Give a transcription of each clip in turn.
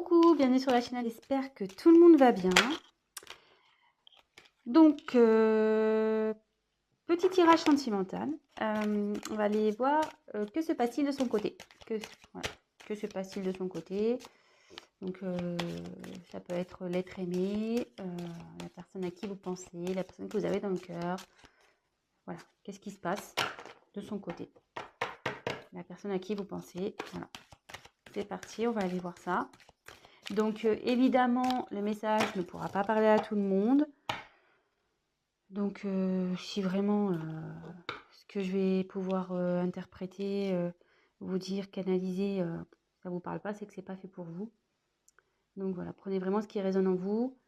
Coucou, bienvenue sur la chaîne, j'espère que tout le monde va bien. Donc, petit tirage sentimental. On va aller voir que se passe-t-il de son côté. Voilà, que se passe-t-il de son côté. Donc, ça peut être l'être aimé, la personne à qui vous pensez, la personne que vous avez dans le cœur. Voilà, qu'est-ce qui se passe de son côté. La personne à qui vous pensez. Voilà, c'est parti, on va aller voir ça. Donc, évidemment, le message ne pourra pas parler à tout le monde. Donc, si vraiment ce que je vais pouvoir interpréter, vous dire, canaliser, ça ne vous parle pas, c'est que ce n'est pas fait pour vous. Donc voilà, prenez vraiment ce qui résonne en vous,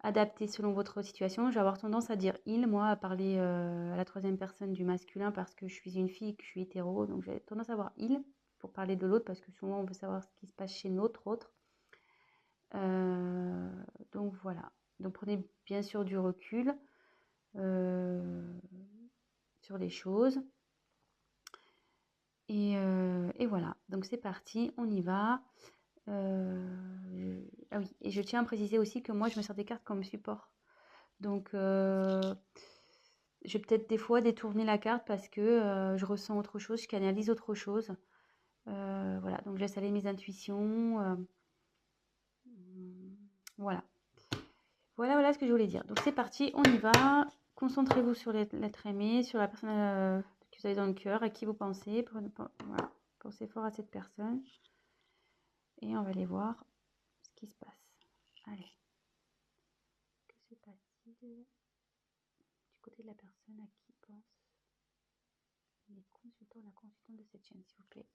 adaptez selon votre situation. Je vais avoir tendance à dire « il », moi, à parler à la troisième personne du masculin parce que je suis une fille et que je suis hétéro. Donc j'ai tendance à avoir « il » pour parler de l'autre parce que souvent on veut savoir ce qui se passe chez notre autre. Donc voilà, donc prenez bien sûr du recul sur les choses. Et voilà, donc c'est parti, on y va. Ah oui, et je tiens à préciser aussi que moi je me sers des cartes comme support. Donc je vais peut-être des fois détourner la carte parce que je ressens autre chose, je canalise autre chose. Voilà, donc je laisse aller mes intuitions. Voilà. Voilà ce que je voulais dire. Donc c'est parti, on y va. Concentrez-vous sur l'être aimé, sur la personne que vous avez dans le cœur, à qui vous pensez. Voilà. Pensez fort à cette personne. Et on va aller voir ce qui se passe. Allez. Que se passe-t-il du côté de la personne à qui pense les consultants, la consultante de cette chaîne, s'il vous plaît.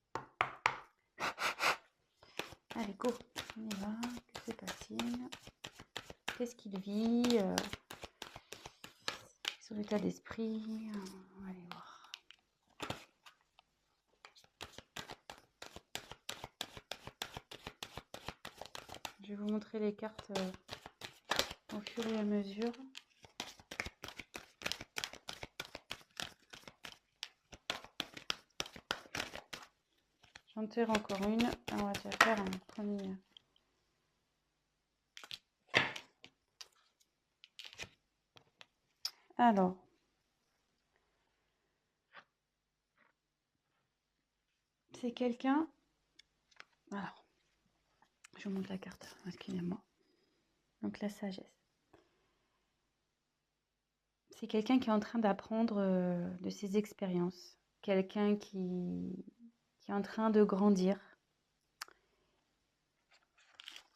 Allez, go. On y va. Que se passe-t-il? Qu'est-ce qu'il vit? Son état d'esprit. On va aller voir. Je vais vous montrer les cartes au fur et à mesure. J'en tire encore une. On va déjà faire un premier. Alors. C'est quelqu'un. Alors. Je vous montre la carte. Excusez-moi. Donc la sagesse. C'est quelqu'un qui est en train d'apprendre de ses expériences. Quelqu'un qui est en train de grandir.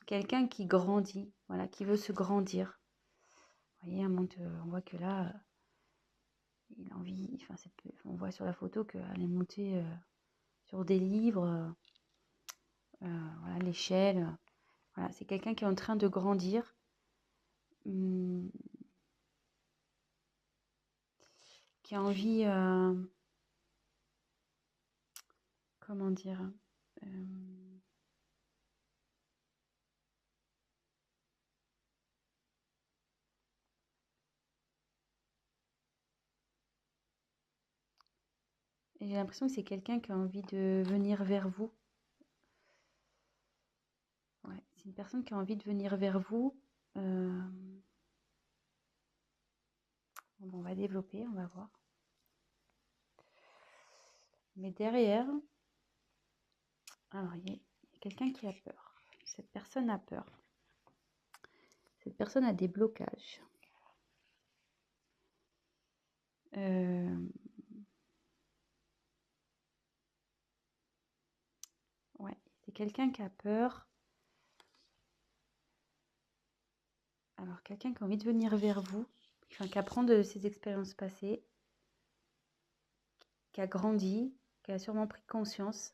Quelqu'un qui grandit, voilà, qui veut se grandir. Vous voyez, on voit que là, il a envie, enfin, on voit sur la photo qu'elle est montée sur des livres, voilà, l'échelle. Voilà, c'est quelqu'un qui est en train de grandir. Qui a envie, comment dire, et j'ai l'impression que c'est quelqu'un qui a envie de venir vers vous. Ouais, c'est une personne qui a envie de venir vers vous. Bon, on va développer, on va voir. Mais derrière, alors il y a quelqu'un qui a peur. Cette personne a peur. Cette personne a des blocages. Ouais, c'est quelqu'un qui a peur. Alors, quelqu'un qui a envie de venir vers vous, enfin, qui apprend de ses expériences passées, qui a grandi, qui a sûrement pris conscience,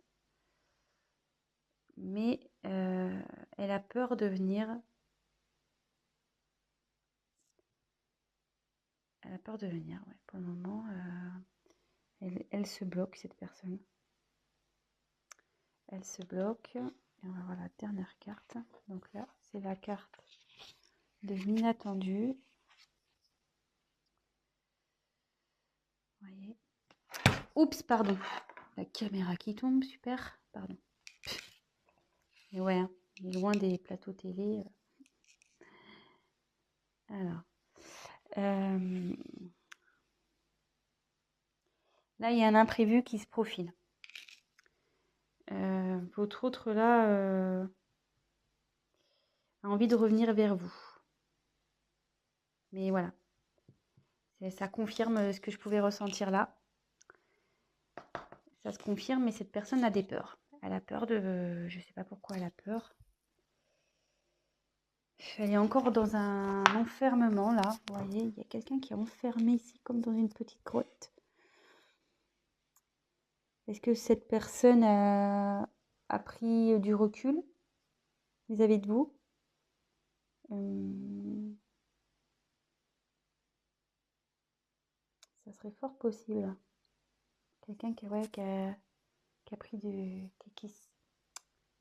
mais elle a peur de venir. Elle a peur de venir, ouais. Pour le moment, elle se bloque, cette personne. Elle se bloque. Et on va voir la dernière carte. Donc là, c'est la carte de l'inattendu. Vous voyez. Oups, pardon. La caméra qui tombe, super. Pardon. Et ouais, hein, loin des plateaux télé. Alors, là, il y a un imprévu qui se profile. Votre autre, là, a envie de revenir vers vous. Mais voilà, ça confirme ce que je pouvais ressentir là. Ça se confirme, mais cette personne a des peurs. Elle a peur de... Je ne sais pas pourquoi elle a peur. Elle est encore dans un enfermement, là. Vous voyez, il y a quelqu'un qui est enfermé ici, comme dans une petite grotte. Est-ce que cette personne a pris du recul vis-à-vis de vous? Ça serait fort possible. Quelqu'un qui, ouais, qui a pris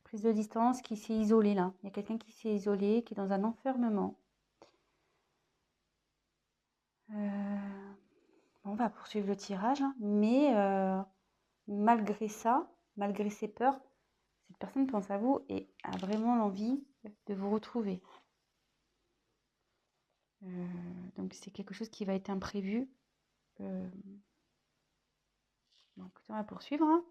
prise de distance, qui s'est isolé là. Il y a quelqu'un qui s'est isolé, qui est dans un enfermement. On va poursuivre le tirage, hein, mais malgré ça, malgré ses peurs, cette personne pense à vous et a vraiment l'envie de vous retrouver. Donc c'est quelque chose qui va être imprévu. Bon, écoutez, on va poursuivre. Hein.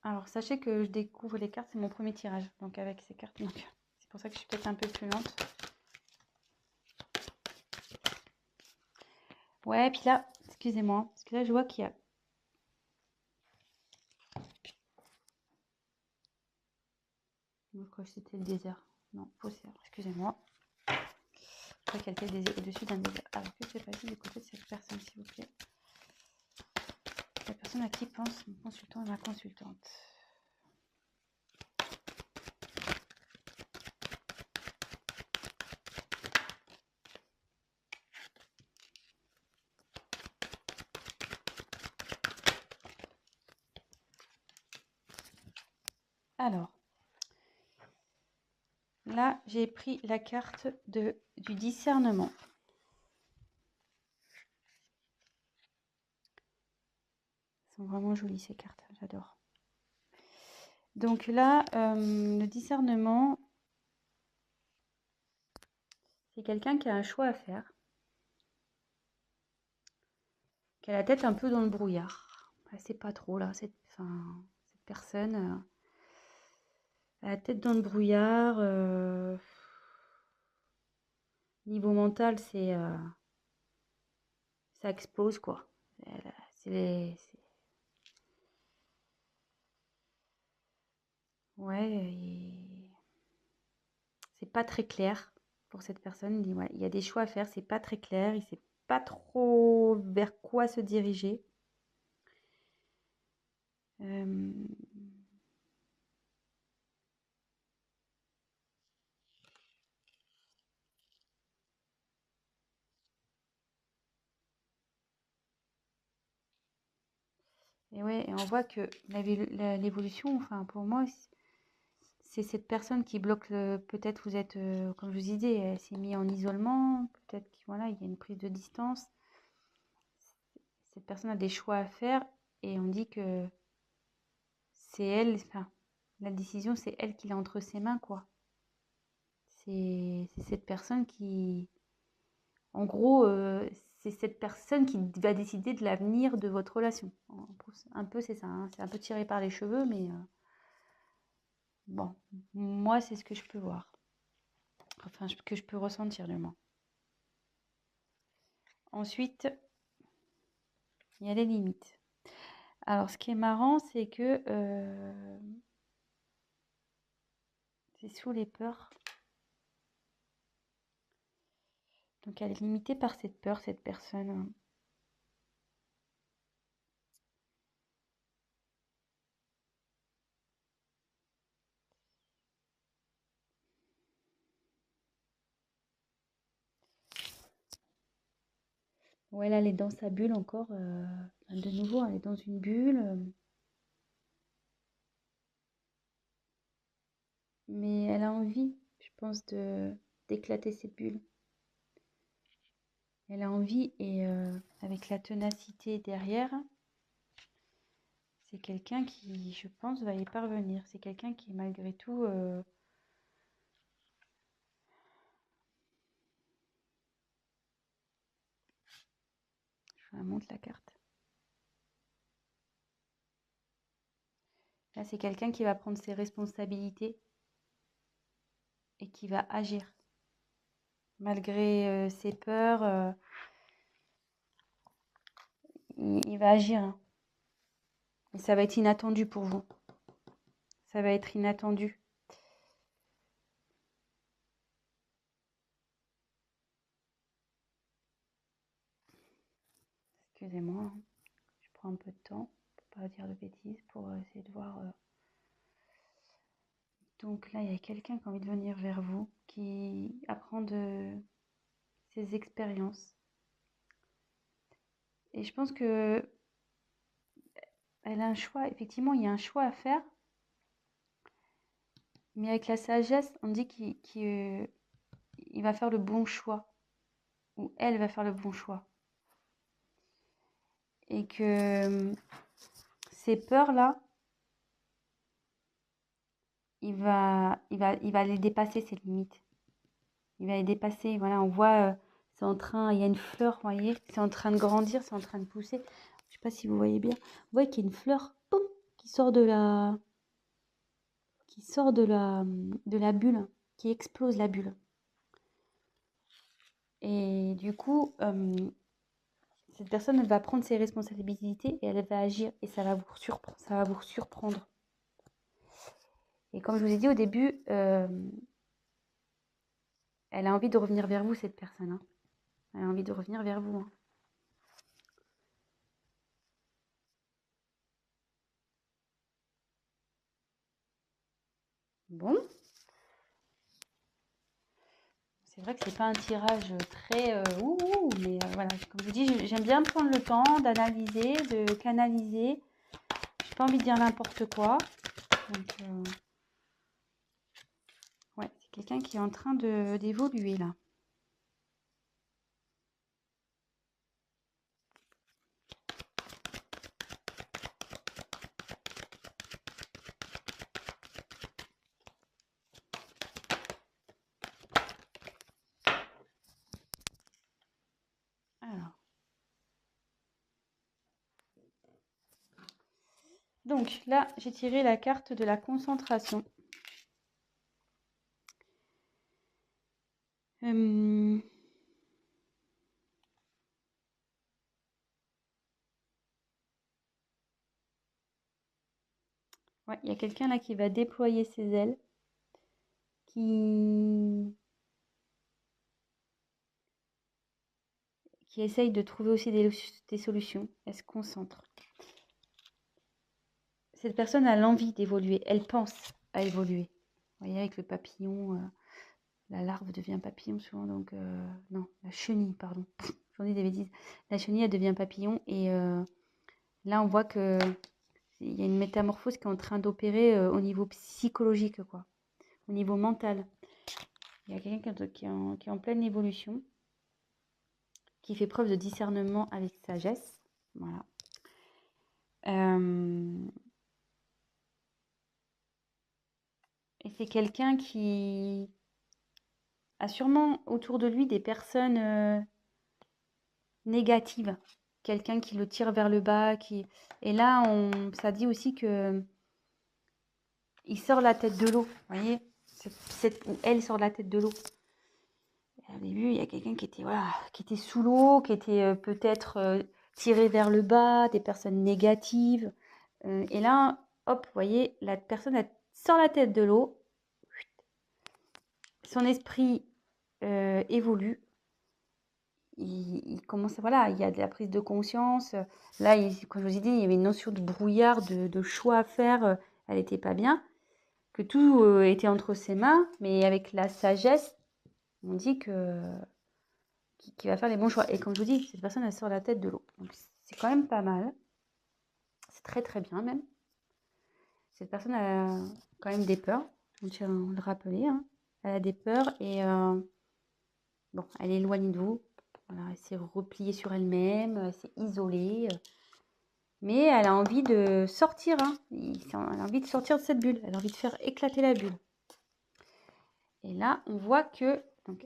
Alors sachez que je découvre les cartes, c'est mon premier tirage. Donc avec ces cartes, c'est pour ça que je suis peut-être un peu plus lente. Ouais, puis là, excusez-moi, parce que là je vois qu'il y a... Je crois que c'était le désert. Non, faussaire, excusez-moi. Je crois qu'elle était au-dessus d'un désert. Alors que c'est passé du côté de cette personne, s'il vous plaît? La personne à qui pense mon consultant et ma consultante. Alors, là, j'ai pris la carte du discernement. Elles sont vraiment jolies ces cartes, j'adore. Donc là, le discernement, c'est quelqu'un qui a un choix à faire, qui a la tête un peu dans le brouillard. Elle sait pas trop là, cette personne a la tête dans le brouillard. Niveau mental, ça explose quoi. Ouais, c'est pas très clair pour cette personne. Il dit, ouais, il y a des choix à faire, c'est pas très clair, il sait pas trop vers quoi se diriger. Et ouais, et on voit que l'évolution, enfin pour moi, c'est cette personne qui bloque peut-être vous êtes, comme je vous disais, elle s'est mise en isolement, peut-être qu'il voilà, il y a une prise de distance. Cette personne a des choix à faire et on dit que c'est elle, enfin, la décision, c'est elle qui l'a entre ses mains, quoi. C'est cette personne qui, en gros, c'est cette personne qui va décider de l'avenir de votre relation. Un peu, c'est ça, hein, c'est un peu tiré par les cheveux, mais bon, moi, c'est ce que je peux voir. Enfin, que je peux ressentir, du moins. Ensuite, il y a les limites. Alors, ce qui est marrant, c'est que c'est sous les peurs. Donc, elle est limitée par cette peur, cette personne. Ouais, là, elle est dans sa bulle encore. De nouveau, elle est dans une bulle. Mais elle a envie, je pense, d'éclater cette bulle. Elle a envie et avec la ténacité derrière, c'est quelqu'un qui, je pense, va y parvenir. C'est quelqu'un qui, malgré tout, je vous montre la carte. Là, c'est quelqu'un qui va prendre ses responsabilités et qui va agir. Malgré ses peurs, il va agir. Hein. Et ça va être inattendu pour vous. Ça va être inattendu. Excusez-moi, hein. Je prends un peu de temps pour pas dire de bêtises, pour essayer de voir. Donc là, il y a quelqu'un qui a envie de venir vers vous, qui apprend de ses expériences. Et je pense que elle a un choix. Effectivement, il y a un choix à faire. Mais avec la sagesse, on dit qu'il va faire le bon choix. Ou elle va faire le bon choix. Et que ces peurs-là, il va les dépasser, ces limites. Il va les dépasser. Voilà, on voit, c'est en train, il y a une fleur, vous voyez, c'est en train de grandir, c'est en train de pousser. Je ne sais pas si vous voyez bien. Vous voyez qu'il y a une fleur, boum, qui sort de la bulle, qui explose la bulle. Et du coup, cette personne, elle va prendre ses responsabilités et elle va agir. Et ça va vous surprendre. Et comme je vous ai dit au début, elle a envie de revenir vers vous, cette personne. Hein. Elle a envie de revenir vers vous. Hein. Bon. C'est vrai que c'est pas un tirage très mais voilà, comme je vous dis, j'aime bien prendre le temps d'analyser, de canaliser. J'ai pas envie de dire n'importe quoi. Donc, ouais, c'est quelqu'un qui est en train d'évoluer là. Alors. Donc là, j'ai tiré la carte de la concentration. Ouais, il y a quelqu'un là qui va déployer ses ailes, qui essaye de trouver aussi des solutions. Elle se concentre. Cette personne a l'envie d'évoluer. Elle pense à évoluer. Vous voyez, avec le papillon, la larve devient papillon souvent. Donc, non, la chenille, pardon. J'en dis des bêtises. La chenille, elle devient papillon. Et là, on voit que il y a une métamorphose qui est en train d'opérer au niveau psychologique, quoi. Au niveau mental. Il y a quelqu'un qui est en pleine évolution, qui fait preuve de discernement avec sagesse. Voilà. Et c'est quelqu'un qui a sûrement autour de lui des personnes négatives. Quelqu'un qui le tire vers le bas. Et là, ça dit aussi que il sort la tête de l'eau. Vous voyez, ou elle sort la tête de l'eau. Au début, il y a quelqu'un qui était sous l'eau, qui était peut-être tiré vers le bas, des personnes négatives. Et là, hop, vous voyez, la personne elle sort la tête de l'eau. Son esprit évolue. Il commence, voilà, il y a de la prise de conscience. Là, comme je vous ai dit, il y avait une notion de brouillard, de choix à faire. Elle n'était pas bien. Que tout était entre ses mains, mais avec la sagesse, on dit qu'il va faire les bons choix. Et comme je vous dis, cette personne, elle sort la tête de l'eau. Donc, c'est quand même pas mal. C'est très, très bien, même. Cette personne a quand même des peurs. On tient à le rappeler. Hein. Elle a des peurs et bon, elle est éloignée de vous. Voilà, elle s'est repliée sur elle-même. Elle s'est isolée. Mais elle a envie de sortir, hein. Elle a envie de sortir de cette bulle. Elle a envie de faire éclater la bulle. Et là, on voit que, donc,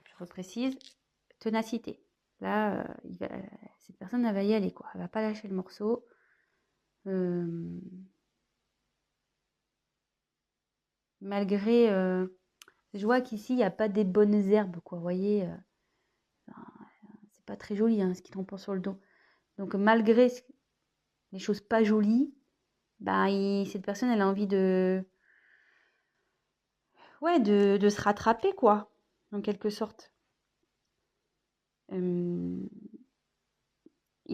je reprécise, ténacité. Là, cette personne, elle va y aller, quoi. Elle va pas lâcher le morceau. Malgré, je vois qu'ici, il n'y a pas des bonnes herbes, quoi. Vous voyez, c'est pas très joli, hein, ce qui tombe sur le dos. Donc, malgré les choses pas jolies, bah, cette personne, elle a envie ouais, de se rattraper, quoi, en quelque sorte. Il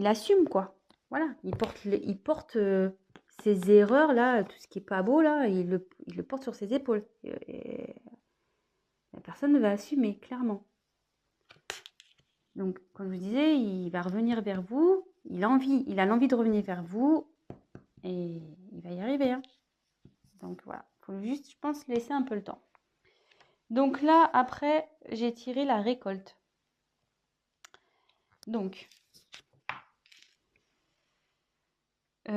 assume, quoi. Voilà, il porte ses erreurs, là, tout ce qui est pas beau, là, il le porte sur ses épaules. Et la personne va assumer, clairement. Donc, comme je vous disais, il va revenir vers vous, il a l'envie de revenir vers vous, et il va y arriver, hein. Donc, voilà, il faut juste, je pense, laisser un peu le temps. Donc là, après, j'ai tiré la récolte. Donc, bah,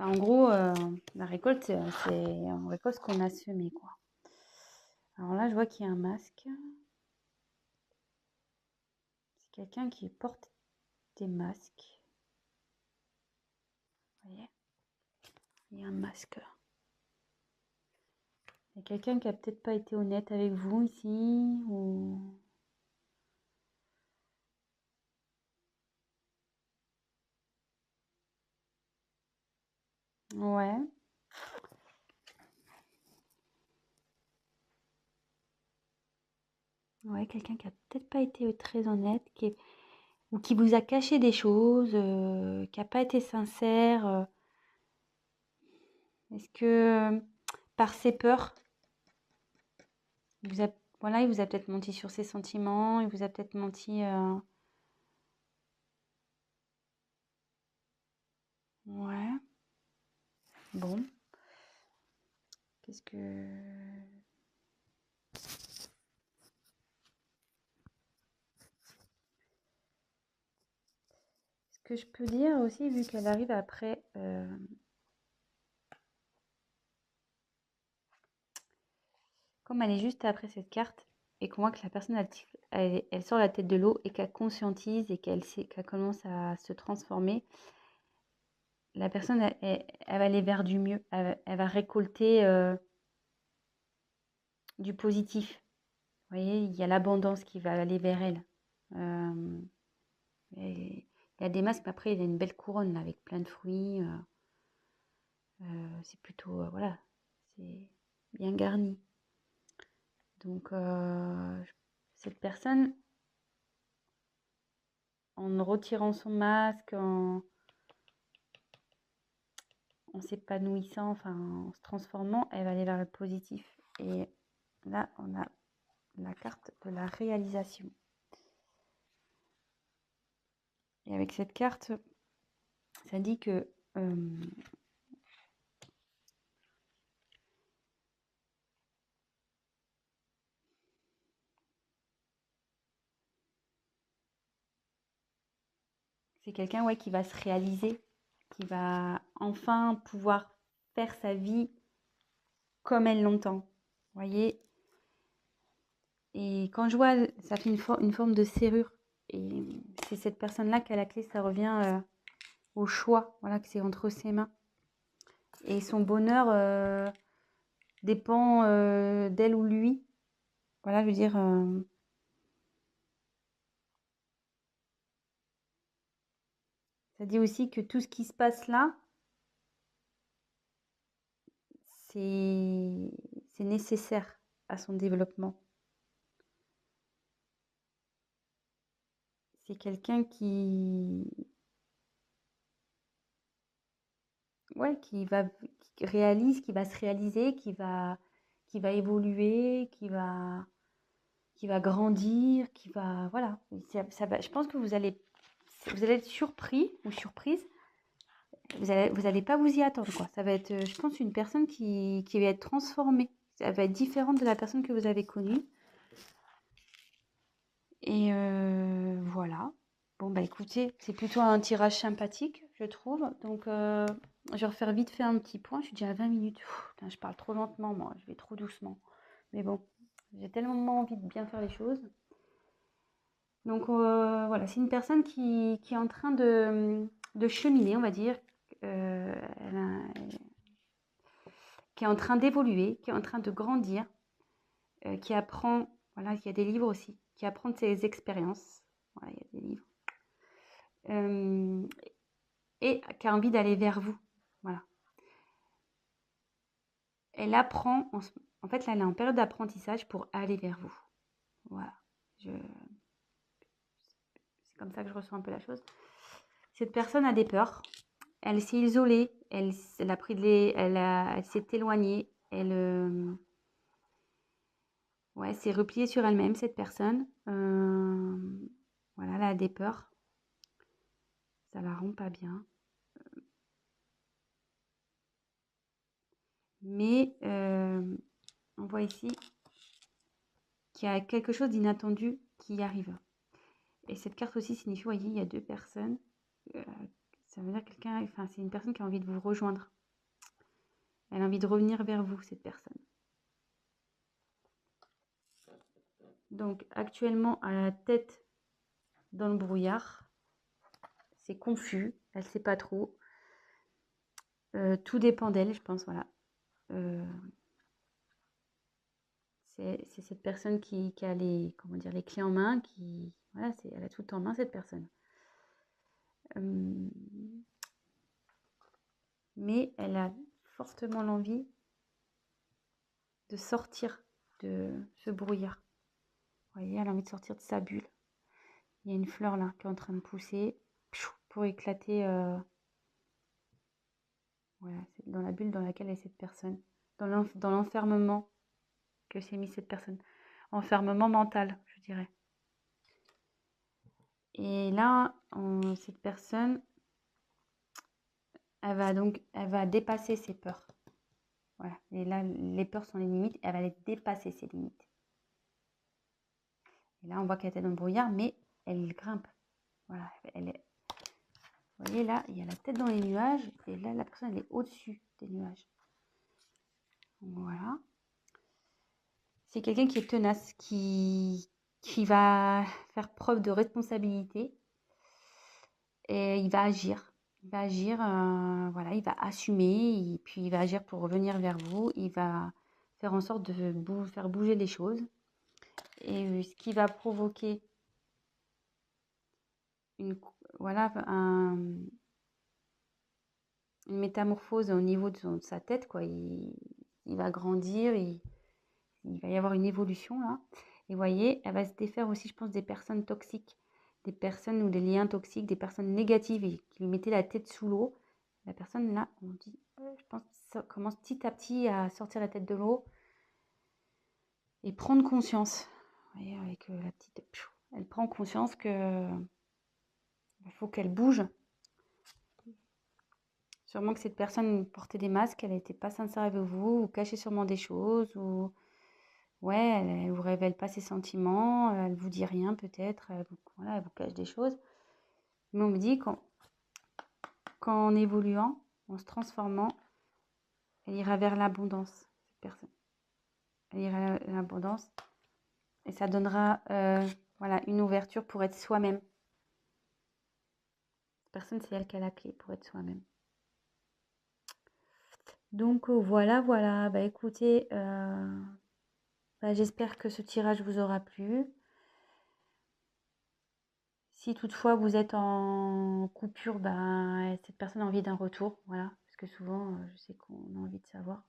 en gros, la récolte, c'est on récolte ce qu'on a semé, quoi. Alors là, je vois qu'il y a un masque. C'est quelqu'un qui porte des masques. Vous voyez? Il y a un masque. Il y a quelqu'un qui a peut-être pas été honnête avec vous ici, ou... Ouais. Ouais, quelqu'un qui a peut-être pas été très honnête, ou qui vous a caché des choses, qui a pas été sincère. Est-ce que par ses peurs, voilà, il vous a peut-être menti sur ses sentiments, il vous a peut-être menti. Ouais. Bon. Qu'est-ce que... Ce que je peux dire aussi, vu qu'elle arrive après... Comme elle est juste après cette carte, et qu'on voit que la personne, elle sort la tête de l'eau et qu'elle conscientise et qu'elle commence à se transformer, la personne, elle va aller vers du mieux. Elle va récolter du positif. Vous voyez, il y a l'abondance qui va aller vers elle. Il y a des masques, mais après, il y a une belle couronne là, avec plein de fruits. C'est plutôt, voilà, c'est bien garni. Donc, cette personne, en retirant son masque, en s'épanouissant, enfin, en se transformant, elle va aller vers le positif. Et là, on a la carte de la réalisation. Et avec cette carte, ça dit que c'est quelqu'un, ouais, qui va se réaliser, qui va enfin pouvoir faire sa vie comme elle l'entend. Vous voyez? Et quand je vois, ça fait une forme de serrure. Et c'est cette personne-là qui a la clé, ça revient au choix, voilà, que c'est entre ses mains. Et son bonheur dépend d'elle ou lui. Voilà, je veux dire, ça dit aussi que tout ce qui se passe là, c'est nécessaire à son développement. C'est quelqu'un ouais, qui réalise, qui va se réaliser, qui va évoluer, qui va grandir, qui va, voilà. Je pense que vous allez être surpris ou surprise. Vous allez pas vous y attendre, quoi. Ça va être, je pense, une personne qui va être transformée. Ça va être différente de la personne que vous avez connue. Et voilà. Bon, bah écoutez, c'est plutôt un tirage sympathique, je trouve. Donc, je vais refaire vite fait un petit point. Je suis déjà à 20 minutes. Putain, je parle trop lentement, moi. Je vais trop doucement. Mais bon, j'ai tellement envie de bien faire les choses. Donc, voilà, c'est une personne qui est en train de cheminer, on va dire. Elle qui est en train d'évoluer, qui est en train de grandir, qui apprend, voilà, il y a des livres aussi, qui apprend de ses expériences. Voilà, il y a des livres. Et qui a envie d'aller vers vous. Voilà. Elle apprend, en fait, là, elle est en période d'apprentissage pour aller vers vous. Voilà. C'est comme ça que je ressens un peu la chose. Cette personne a des peurs. Elle s'est isolée. Elle a pris elle s'est éloignée. Elle ouais, s'est repliée sur elle-même, cette personne. Voilà, elle a des peurs. Ça la rend pas bien. Mais on voit ici qu'il y a quelque chose d'inattendu qui arrive. Et cette carte aussi signifie, vous voyez, il y a deux personnes. Ça veut dire quelqu'un, enfin, c'est une personne qui a envie de vous rejoindre. Elle a envie de revenir vers vous, cette personne. Donc, actuellement, à la tête dans le brouillard, c'est confus, elle ne sait pas trop. Tout dépend d'elle, je pense, voilà. C'est cette personne qui a les, comment dire, les clés en main, qui, voilà, elle a tout en main, cette personne. Mais elle a fortement l'envie de sortir de ce brouillard. Vous voyez, elle a envie de sortir de sa bulle. Il y a une fleur là qui est en train de pousser pour éclater. Voilà, c'est dans la bulle dans laquelle est cette personne. Dans l'enfermement que s'est mis cette personne. Enfermement mental, je dirais. Et là, cette personne, elle va dépasser ses peurs. Voilà. Et là, les peurs sont les limites. Elle va les dépasser, ses limites. Et là, on voit qu'elle était dans le brouillard, mais elle grimpe. Voilà. Vous voyez, là, il y a la tête dans les nuages. Et là, la personne, elle est au-dessus des nuages. Voilà. C'est quelqu'un qui est tenace, qui va faire preuve de responsabilité. Et il va agir. Il va agir, voilà, il va assumer. Et puis, il va agir pour revenir vers vous. Il va faire en sorte de faire bouger les choses. Et ce qui va provoquer voilà, une métamorphose au niveau de sa tête, quoi. Il va grandir, il va y avoir une évolution là. Et vous voyez, elle va se défaire aussi, je pense, des personnes toxiques, des personnes ou des liens toxiques, des personnes négatives et qui lui mettaient la tête sous l'eau. La personne là, on dit, je pense, ça commence petit à petit à sortir la tête de l'eau et prendre conscience. Vous voyez, avec la petite, elle prend conscience que il faut qu'elle bouge. Sûrement que cette personne portait des masques, elle n'était pas sincère avec vous, ou cachait sûrement des choses, ou ouais, elle vous révèle pas ses sentiments, elle vous dit rien peut-être, voilà, elle vous cache des choses. Mais on me dit qu'en évoluant, en se transformant, elle ira vers l'abondance, cette personne. Elle ira vers l'abondance et ça donnera voilà, une ouverture pour être soi-même. Cette personne, c'est elle qui a la clé pour être soi-même. Donc voilà, voilà. Bah écoutez, bah, j'espère que ce tirage vous aura plu. Si toutefois vous êtes en coupure, bah, cette personne a envie d'un retour, voilà. Parce que souvent, je sais qu'on a envie de savoir.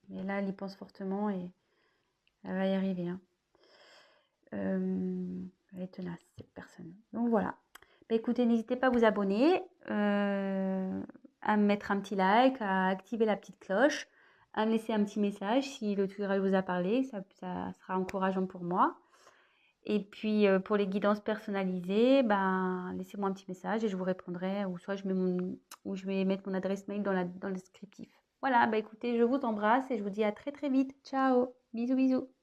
Mais là, elle y pense fortement et elle va y arriver, hein. Elle est tenace, cette personne. Donc voilà. Bah, écoutez, n'hésitez pas à vous abonner, à me mettre un petit like, à activer la petite cloche, à me laisser un petit message si le tirage vous a parlé. Ça sera encourageant pour moi. Et puis, pour les guidances personnalisées, ben, laissez-moi un petit message et je vous répondrai ou soit je vais mettre mon adresse mail dans le descriptif. Voilà, bah, écoutez, je vous embrasse et je vous dis à très, très vite. Ciao! Bisous, bisous!